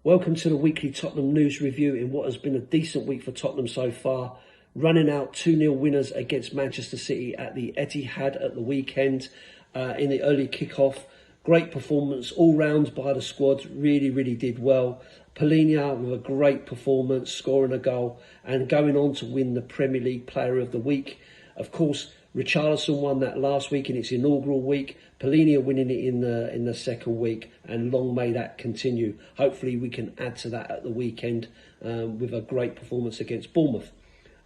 Welcome to the weekly Tottenham news review in what has been a decent week for Tottenham so far. Running out 2-0 winners against Manchester City at the Etihad at the weekend in the early kick-off. Great performance all round by the squad, really did well. Polina with a great performance, scoring a goal and going on to win the Premier League Player of the Week. Of course, Richarlison won that last week in its inaugural week. Polina winning it in the second week, and long may that continue. Hopefully we can add to that at the weekend with a great performance against Bournemouth.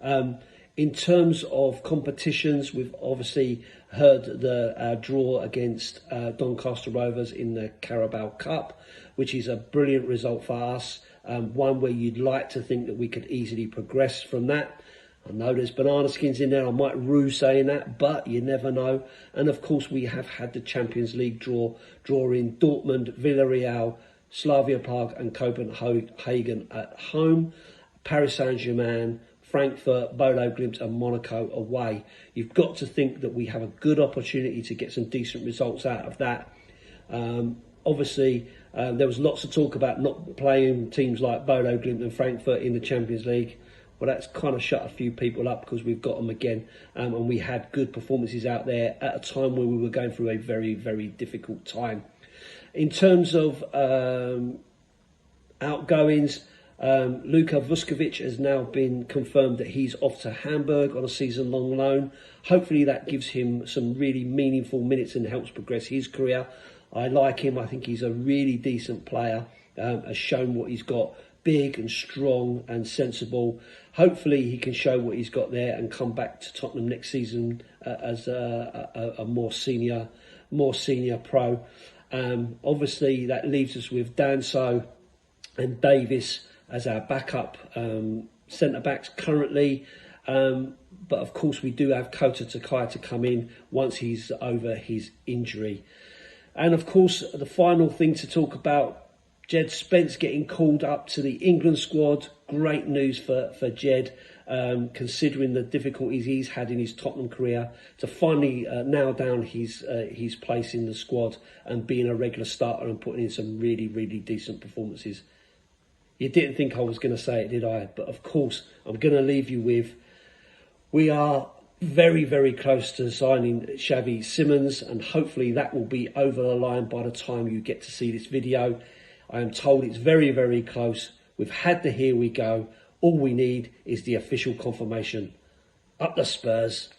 In terms of competitions, we've obviously heard the draw against Doncaster Rovers in the Carabao Cup, which is a brilliant result for us. One where you'd like to think that we could easily progress from that. I know there's banana skins in there, I might rue saying that, but you never know. And of course we have had the Champions League drawing Dortmund, Villarreal, Slavia Prague and Copenhagen at home, Paris Saint-Germain, Frankfurt, Bodo Glimt and Monaco away. You've got to think that we have a good opportunity to get some decent results out of that. Obviously, there was lots of talk about not playing teams like Bodo Glimt and Frankfurt in the Champions League. Well, that's kind of shut a few people up because we've got them again. And we had good performances out there at a time when we were going through a very difficult time. In terms of outgoings, Luka Vušković has now been confirmed that he's off to Hamburg on a season-long loan. Hopefully that gives him some really meaningful minutes and helps progress his career. I like him. I think he's a really decent player, has shown what he's got. Big and strong and sensible. Hopefully he can show what he's got there and come back to Tottenham next season as a more senior pro. Obviously that leaves us with Danso and Davis as our backup centre-backs currently. But of course we do have Kota Takai to come in once he's over his injury. And of course the final thing to talk about, Jed Spence getting called up to the England squad. Great news for Jed, considering the difficulties he's had in his Tottenham career, to finally nail down his place in the squad and being a regular starter and putting in some really decent performances. You didn't think I was going to say it, did I? But of course, I'm going to leave you with, we are very close to signing Xavi Simons, and hopefully that will be over the line by the time you get to see this video. I am told it's very close. We've had the here we go. All we need is the official confirmation. Up the Spurs.